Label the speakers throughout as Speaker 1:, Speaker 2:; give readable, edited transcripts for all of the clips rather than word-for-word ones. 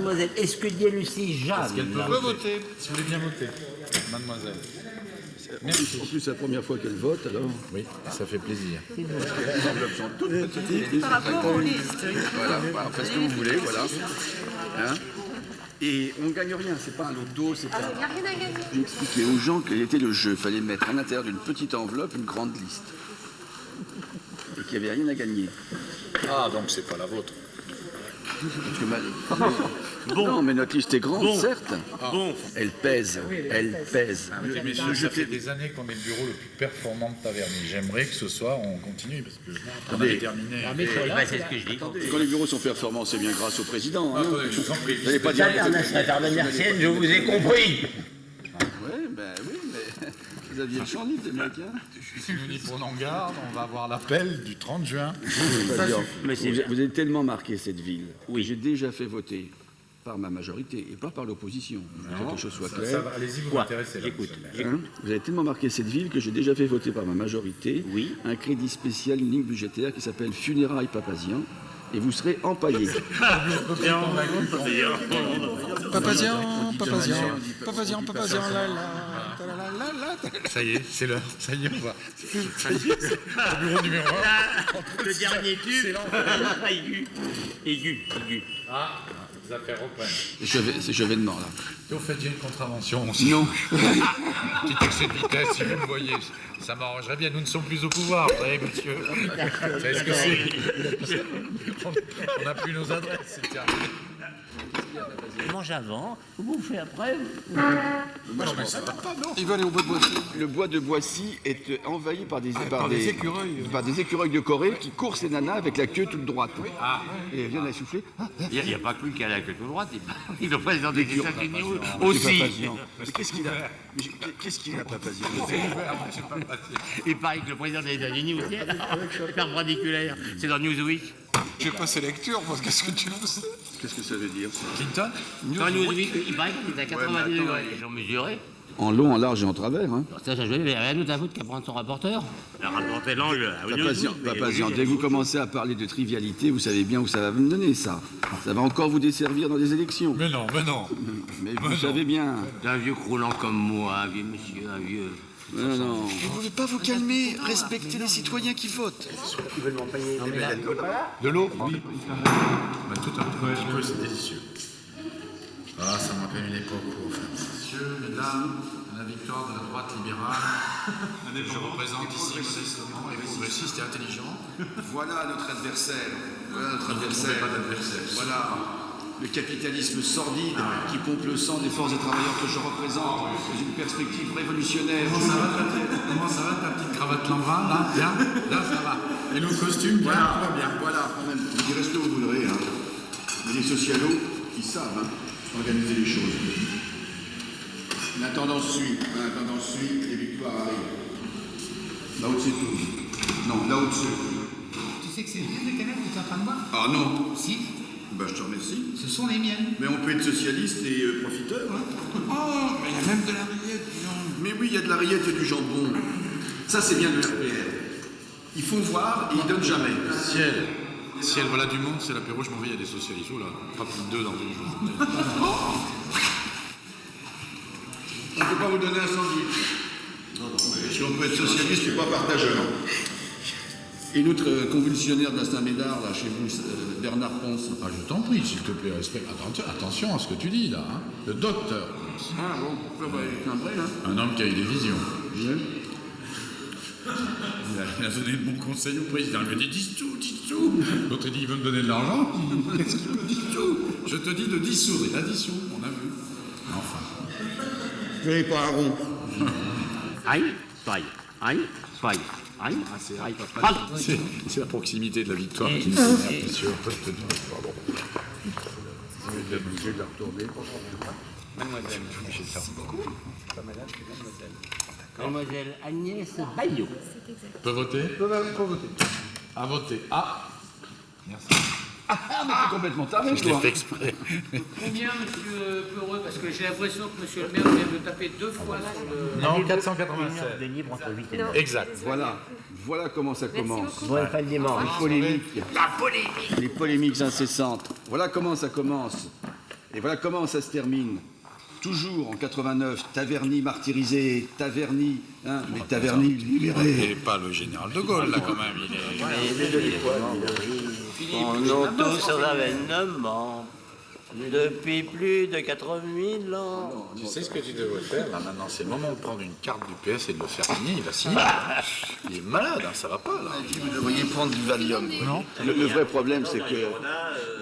Speaker 1: Mademoiselle, est-ce que dit aussi Jeanne?
Speaker 2: Est-ce qu'elle peut voter, si vous voulez bien voter, mademoiselle? Merci.
Speaker 3: En plus, c'est la première fois qu'elle vote, alors.
Speaker 2: Oui, ça fait plaisir.
Speaker 3: Les enveloppes sont toutes petites.
Speaker 4: Par rapport aux listes.
Speaker 3: Voilà, faites ce que vous voulez, voilà. Hein, et on ne gagne rien, c'est pas un loto, c'est pas...
Speaker 4: Il n'y a rien à gagner.
Speaker 3: J'ai expliqué aux gens quel était le jeu. Il fallait mettre à l'intérieur d'une petite enveloppe une grande liste. Et qu'il n'y avait rien à gagner.
Speaker 2: Ah, donc c'est pas la vôtre.
Speaker 3: Parce que Non, mais notre liste est grande, certes.
Speaker 1: Bon,
Speaker 3: Elle pèse, elle pèse.
Speaker 2: Messieurs, ça fait des années qu'on est le bureau le plus performant de Taverny. J'aimerais que ce soir, on continue, parce que on avait terminé.
Speaker 1: c'est ce que je dis.
Speaker 3: Quand les bureaux sont performants, c'est bien grâce au président. Hein.
Speaker 2: Attendez, je vous en prie.
Speaker 3: Vous n'allez pas dire...
Speaker 1: Martienne, je vous ai compris.
Speaker 3: Ouais, ben oui, mais vous aviez le champ libre, les mecs. Hein.
Speaker 2: Si nous n'y prenons garde, on va avoir l'appel du 30 juin.
Speaker 3: Vous avez tellement marqué cette ville. Oui. J'ai déjà fait voter par ma majorité et pas par l'opposition. Que les choses soient claires.
Speaker 2: Allez-y, vous m'intéressez.
Speaker 1: J'écoute.
Speaker 3: Hein, vous avez tellement marqué cette ville que j'ai déjà fait voter par ma majorité
Speaker 1: Oui.
Speaker 3: un crédit spécial, une ligne budgétaire qui s'appelle Funérailles Papazian. Et vous serez empaillé.
Speaker 5: Papazian, là, là.
Speaker 2: Ça y est, c'est l'heure. Ça y est, on va. Ça y est, c'est le bureau numéro 1.
Speaker 1: Le dernier tube. Aigu.
Speaker 2: Ah, les affaires reprennent.
Speaker 3: C'est chevènement, là.
Speaker 2: Et vous faites une contravention aussi.
Speaker 3: Non.
Speaker 2: Petit excès de vitesse, si vous le voyez. Ça m'arrangerait bien. Nous ne sommes plus au pouvoir, vous savez, monsieur. Vous savez ce que c'est? On n'a plus nos adresses, c'est terminé.
Speaker 1: Mange avant, vous bouffez après.
Speaker 3: Il va aller au bois de Boissy. Le bois de Boissy est envahi par des écureuils de Corée qui courent ces nanas avec la queue toute droite. Et elle vient la souffler.
Speaker 1: Il n'y a pas que lui qui a la queue toute droite. Il est le président des États-Unis aussi.
Speaker 3: Mais qu'est-ce qu'il a? Qu'est-ce qu'il a, Papazian?
Speaker 1: Il paraît que le président des États-Unis aussi est perpendiculaire. C'est dans Newsweek.
Speaker 5: J'ai passé lecture, parce qu'est-ce que tu veux?
Speaker 3: Qu'est-ce que ça veut dire?
Speaker 2: Clinton?
Speaker 1: Dans Newsweek, il paraît qu'il est à 90 degrés. Ils ont mesuré.
Speaker 3: En long, en large et en travers. Hein.
Speaker 1: Ça, j'ai joué, il n'y avait rien d'autre à foutre qu'à prendre son rapporteur. Il a rapporté l'angle.
Speaker 3: Papazian, dès que vous commencez à parler de trivialité, vous savez bien où ça va me donner, ça. Ça va encore vous desservir dans des élections.
Speaker 2: Mais non.
Speaker 3: Mais vous savez bien.
Speaker 1: Un vieux croulant comme moi, un vieux monsieur, un vieux...
Speaker 3: Non. Vous ne pouvez pas vous calmer, respectez les citoyens qui votent.
Speaker 2: De l'eau? Oui. Tout un petit peu, c'est délicieux. Ah, ça me rappelle une époque. Messieurs, mesdames, la victoire de la droite libérale. Je représente ici modestement et progressiste et intelligent.
Speaker 3: Voilà notre adversaire.
Speaker 2: Pas d'adversaire.
Speaker 3: Voilà le capitalisme sordide qui pompe le sang des forces et travailleurs que je représente dans une perspective révolutionnaire.
Speaker 2: Comment ça va ta petite cravate lambrin, là? Bien? Là, ça va. Et nos costumes, bien? Tout va bien.
Speaker 3: Voilà, quand même. Vous direz ce que vous voudrez, hein. Mais les socialos, ils savent organiser les choses. La tendance suit, les victoires arrivent. Là-haut, c'est tout. Non, là au-dessus.
Speaker 6: Tu sais que c'est bien les canettes que tu es en train de boire?
Speaker 3: Ah non.
Speaker 6: Si,
Speaker 3: Bah, je te remercie.
Speaker 6: ce sont les miennes.
Speaker 3: Mais on peut être socialiste et profiteur, hein.
Speaker 6: Oh, mais il y a même de la rillette, dis donc.
Speaker 3: Mais oui, il y a de la rillette et du jambon. Ça, c'est bien de l'RPR. Ils font voir et ils donnent jamais.
Speaker 2: Ciel, voilà du monde, c'est l'apéro, je m'en vais, il y a des socialistes. Oh là, pas plus de 2 dans une journée.
Speaker 3: On ne peut pas vous donner un sandwich. Si on peut être socialiste et pas partageur. Et notre convulsionnaire de Saint-Médard, là, chez vous, Bernard Ponce.
Speaker 2: Ah, je t'en prie, s'il te plaît, respecte. Attention à ce que tu dis, là. Hein. Le docteur.
Speaker 3: Ah bon, ça va être un vrai, hein.
Speaker 2: Un homme qui a eu des visions.
Speaker 3: Ouais.
Speaker 2: Il a donné de bons conseils au président. Il lui a dit 10 sous. L'autre a dit il veut me donner de l'argent. Qu'est-ce qu'il veut 10 sous? Je te dis de dissoudre. Il a 10 sous, on a vu. Enfin.
Speaker 3: Vous n'avez pas un rond.
Speaker 2: C'est la proximité de la victoire qui nous énerve, monsieur. Pardon.
Speaker 3: Je vais la retourner.
Speaker 1: Mademoiselle. Mademoiselle Agnès Bayot.
Speaker 2: Peut voter? Peut voter. À voter. Ah. Merci.
Speaker 3: Ah, mais t'es complètement taré,
Speaker 2: Je l'ai
Speaker 3: toi.
Speaker 2: fait exprès.
Speaker 7: Combien, monsieur Peureux? Parce que j'ai l'impression que monsieur le maire vient de taper 2 fois sur le...
Speaker 2: Non, 487.
Speaker 1: De libre entre 8 et 9.
Speaker 2: Exact.
Speaker 3: Voilà comment ça commence.
Speaker 1: Bonne fin de dimanche.
Speaker 3: Les polémiques incessantes. Voilà comment ça commence. Et voilà comment ça se termine. Toujours en 89, Taverny martyrisé, Taverny, hein, mais Taverny libéré.
Speaker 2: Et pas le général de Gaulle, là, quand même.
Speaker 4: On a tous un avènement depuis plus de 4000 ans.
Speaker 2: Tu sais ce que tu devrais faire, là, maintenant? C'est le moment de prendre une carte du PS et de le faire signer. Il va signer. Il est malade, hein, ça va pas, là.
Speaker 3: Vous devriez prendre du Valium.
Speaker 2: Non.
Speaker 3: Le vrai problème, c'est que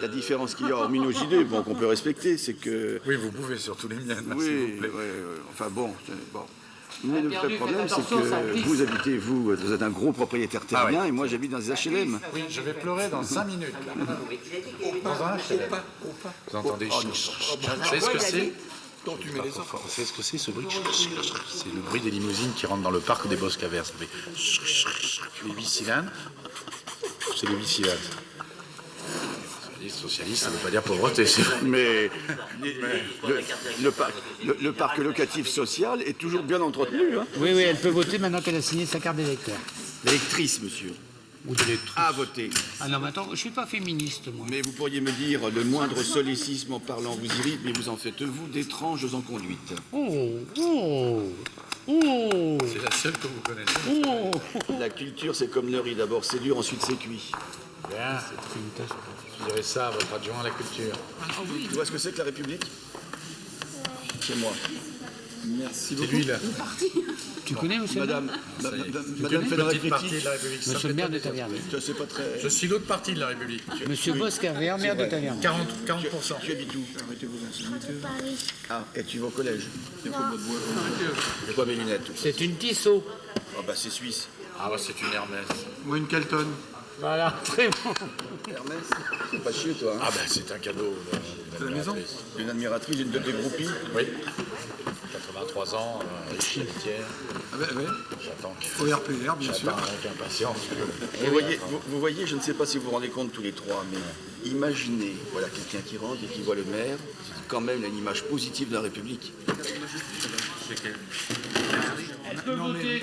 Speaker 3: la différence qu'il y a hormis nos idées, bon, qu'on peut respecter, c'est que...
Speaker 2: Oui, vous pouvez sur tous les miennes, là, s'il
Speaker 3: Oui,
Speaker 2: vous plaît.
Speaker 3: enfin bon. Mais le vrai problème, c'est que vous habitez, vous êtes un gros propriétaire terrien, et moi j'habite dans des HLM.
Speaker 2: Oui, je vais pleurer dans 5 minutes. Là. Dans un HLM. Vous entendez? Vous savez ce que c'est? Tu mets les enfants. Vous savez ce que c'est, ce bruit? C'est le bruit des limousines qui rentrent dans le parc des Boscavers. Ça fait les 8 cylindres. C'est les 8 cylindres. Socialiste, ça ne veut pas dire pauvreté, c'est vrai.
Speaker 3: Mais le parc locatif social est toujours bien entretenu. Hein.
Speaker 1: Oui, oui, elle peut voter maintenant qu'elle a signé sa carte d'électeur.
Speaker 3: L'électrice, monsieur,
Speaker 1: Ou de l'électrice.
Speaker 3: a voté.
Speaker 1: Ah non, mais attends, je suis pas féministe, moi.
Speaker 3: Mais vous pourriez me dire, le moindre solécisme en parlant vous irrite, mais vous en faites, vous, d'étranges en conduite.
Speaker 1: Oh, oh, oh,
Speaker 2: C'est la seule que vous connaissez.
Speaker 1: oh.
Speaker 3: La culture, c'est comme le riz, d'abord c'est dur, ensuite c'est cuit.
Speaker 2: Bien. Je dirais ça à votre adjoint à la culture.
Speaker 3: Tu vois ce que c'est que la République? C'est moi.
Speaker 2: C'est lui, là.
Speaker 1: Tu connais, monsieur le maire?
Speaker 3: Madame Federici,
Speaker 2: partie de la République.
Speaker 1: Monsieur le maire de Taverny.
Speaker 3: c'est pas très...
Speaker 2: Je suis l'autre partie de la République.
Speaker 1: Monsieur Boscaver, maire de Taverny.
Speaker 2: 40%.
Speaker 3: Tu habites où? Ah, et tu vas au collège? C'est quoi mes lunettes?
Speaker 1: C'est une Tissot.
Speaker 3: Ah bah c'est suisse.
Speaker 2: Ah ouais, c'est une Hermès.
Speaker 5: Moi, une Calton.
Speaker 1: Voilà, très bon.
Speaker 3: Hermès, c'est pas chier toi. Hein.
Speaker 2: Ah ben c'est un cadeau de la maison.
Speaker 3: Une admiratrice, une de tes groupies.
Speaker 2: Oui. 83 ans, héritière.
Speaker 5: Ah ben oui.
Speaker 2: J'attends
Speaker 5: Au RPR, bien sûr.
Speaker 2: J'attends avec impatience.
Speaker 3: Vous voyez, je ne sais pas si vous vous rendez compte tous les trois, mais imaginez, voilà quelqu'un qui rentre et qui voit le maire, quand même il a une image positive de la République.
Speaker 5: Non, mais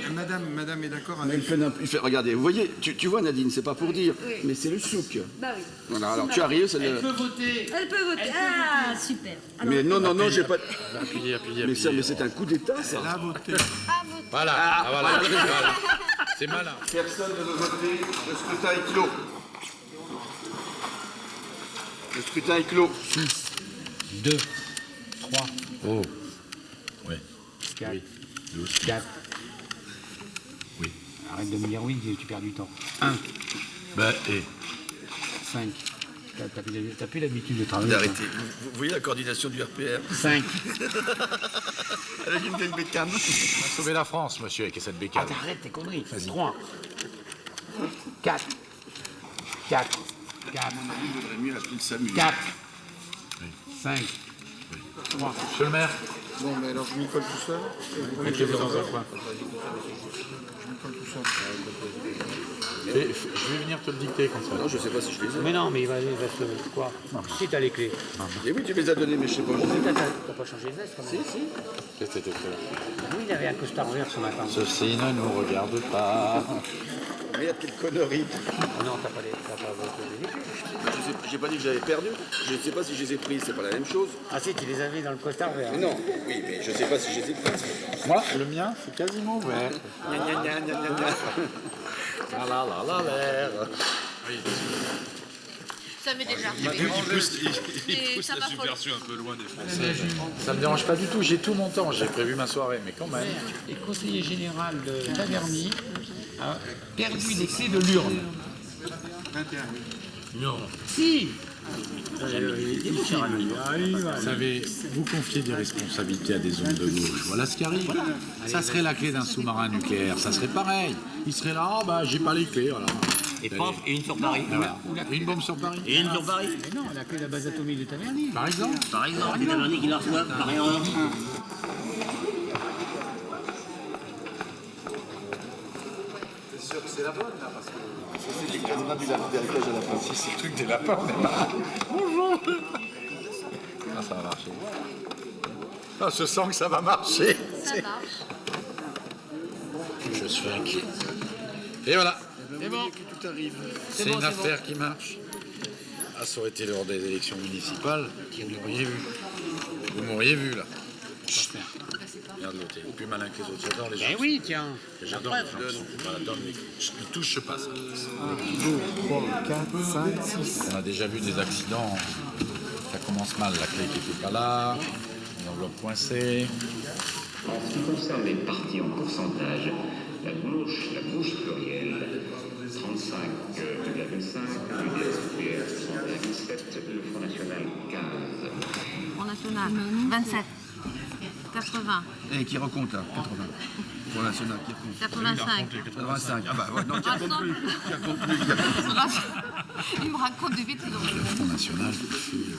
Speaker 5: madame est d'accord
Speaker 3: Mais
Speaker 5: avec...
Speaker 3: il fait, regardez, vous voyez, tu vois Nadine, c'est pas pour dire, mais c'est le souk.
Speaker 8: Bah oui.
Speaker 3: Voilà, alors tu arrives, c'est le...
Speaker 1: Elle peut voter.
Speaker 8: Elle peut voter. Ah, super. Alors,
Speaker 3: Mais non, j'ai pas...
Speaker 2: Appuyez.
Speaker 3: Mais ça, mais c'est un coup d'État, ça.
Speaker 5: Elle a voté.
Speaker 2: Voilà, voilà. C'est malin.
Speaker 3: Personne ne veut voter, le scrutin est clos. Le scrutin est clos.
Speaker 1: 2, 3,
Speaker 2: Oh. Oui.
Speaker 1: 4,
Speaker 2: Oui.
Speaker 1: 4.
Speaker 2: Oui.
Speaker 1: Arrête de me dire oui, tu perds du temps. 1,
Speaker 2: Ben, et
Speaker 1: 5. T'as plus l'habitude de travailler.
Speaker 3: D'arrêter. Vous voyez la coordination du RPR
Speaker 1: 5.
Speaker 3: avec une vieille bécane.
Speaker 2: sauver la France, monsieur, avec cette bécane.
Speaker 1: Arrête tes conneries. 3, 4, 4, 4,
Speaker 3: Il vaudrait mieux appeler le SAMU.
Speaker 1: 4, 5, 3.
Speaker 2: Monsieur le maire.
Speaker 5: Bon, mais alors je m'y colle tout seul.
Speaker 1: Mettez-vous dans un coin.
Speaker 5: Je m'y colle tout seul.
Speaker 2: Je vais venir te le dicter comme ça.
Speaker 3: Non, je sais pas si je les ai.
Speaker 1: Mais non, mais il va se... Quoi? Si t'as les clés.
Speaker 3: Et oui, tu les as donnés, mais je sais pas.
Speaker 1: T'as pas changé de veste, quand même.
Speaker 3: Si.
Speaker 2: Qu'est-ce que c'était fait?
Speaker 1: Oui, il avait un costard vert ce matin.
Speaker 2: Ceci ne nous regarde pas.
Speaker 3: Merde, quelle connerie.
Speaker 1: Ah non, t'as pas les clés.
Speaker 3: J'ai pas dit que j'avais perdu. Je ne sais pas si je les ai prises, c'est pas la même chose.
Speaker 1: Ah si, tu les avais dans le costard vert.
Speaker 3: Mais non, oui, mais je sais pas si je les ai prises.
Speaker 2: Moi, le mien, c'est quasiment ouvert.
Speaker 8: ça m'est déjà arrivé. Et ça m'a folle.
Speaker 2: Ça me dérange pas du tout, j'ai tout mon temps, j'ai prévu ma soirée, mais quand même.
Speaker 1: Le conseiller général de Taverny a perdu les clés de l'urne.
Speaker 5: 21.
Speaker 1: Non. Si.
Speaker 2: Vous savez, vous confiez des responsabilités à des hommes de gauche. Voilà ce qui arrive. Ça serait la clé d'un sous-marin nucléaire, ça serait pareil. Il serait là, j'ai pas les clés, voilà.
Speaker 4: Et paf, et une sur Paris.
Speaker 2: Voilà. Une bombe sur Paris.
Speaker 4: Et une sur Paris.
Speaker 1: Mais non, la clé de la base atomique de Taverny.
Speaker 2: Par exemple.
Speaker 4: Par exemple, les Taverny qui la reçoivent par erreur.
Speaker 2: C'est sûr que c'est la bonne, là, parce que...
Speaker 3: C'est du cadenas du héritage à la fin.
Speaker 2: Si c'est le truc des lapins, on est marre. Bonjour. Ah, ça va marcher. Ah, je sens que ça va marcher.
Speaker 8: Ça marche.
Speaker 2: Je suis inquiet. Et voilà.
Speaker 1: C'est bon.
Speaker 3: Tout arrive.
Speaker 2: C'est une affaire qui marche. Ah, ça aurait été lors des élections municipales, vous m'auriez vu. Vous m'auriez vu, là. Regarde l'autre, il est plus malin que les autres. J'adore les gens.
Speaker 1: Eh oui, tiens.
Speaker 2: J'adore les gens. Voilà, donne-lui. Il touche, je passe.
Speaker 5: 1, 2, 3, 4, 5, 6.
Speaker 2: On a déjà vu des accidents. Ça commence mal. La clé qui n'était pas là. L'enveloppe coincée.
Speaker 9: En ce qui concerne les partis en pourcentage, la gauche plurielle, 35,5, l'UDS pluriel, 61,7, le Front National, 15.
Speaker 10: Front National, 27. 80.
Speaker 3: Et qui recompte là, 80. Pour national, qui recompte.
Speaker 10: 85.
Speaker 3: 85. Ah bah ouais, non, qui recompte plus. Qui recompte plus.
Speaker 10: Il me raconte des bêtises.
Speaker 2: Front National.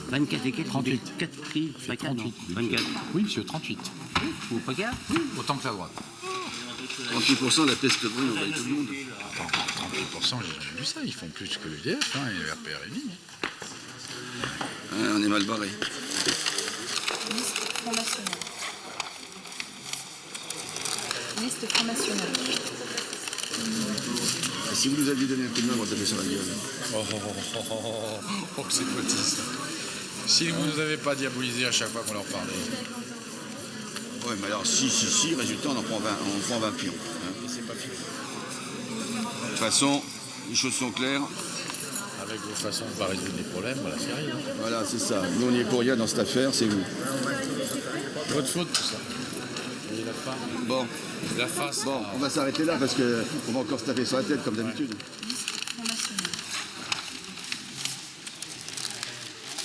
Speaker 1: 24 et 4, 38. 4 prix,
Speaker 2: 38.
Speaker 1: 24.
Speaker 2: Oui, monsieur, 38.
Speaker 1: Ou pas gars
Speaker 2: Autant que la droite.
Speaker 3: 38% la peste brune, on va tout le monde.
Speaker 2: 38%, j'ai jamais vu ça. Ils font plus que l'UDF et le RPR.
Speaker 3: On est mal barré.
Speaker 8: Liste Front National. Liste Front National.
Speaker 3: Si vous nous aviez donné un coup de main, on va taper sur la gueule.
Speaker 2: Oh, c'est petit ça. Si vous ne nous avez pas diabolisé à chaque fois qu'on leur parlait.
Speaker 3: Ouais, mais alors si, résultat, on en prend 20 pions. Hein.
Speaker 2: C'est pas fini.
Speaker 3: De toute façon, les choses sont claires.
Speaker 2: Avec vos façons de ne pas résoudre les problèmes, voilà, c'est rien.
Speaker 3: Voilà, c'est ça. Nous, on n'y est pour rien dans cette affaire, c'est vous.
Speaker 2: Votre faute, tout ça. Et la femme.
Speaker 3: Bon,
Speaker 2: La face.
Speaker 3: on va s'arrêter là parce qu'on va encore se taper sur la tête comme d'habitude.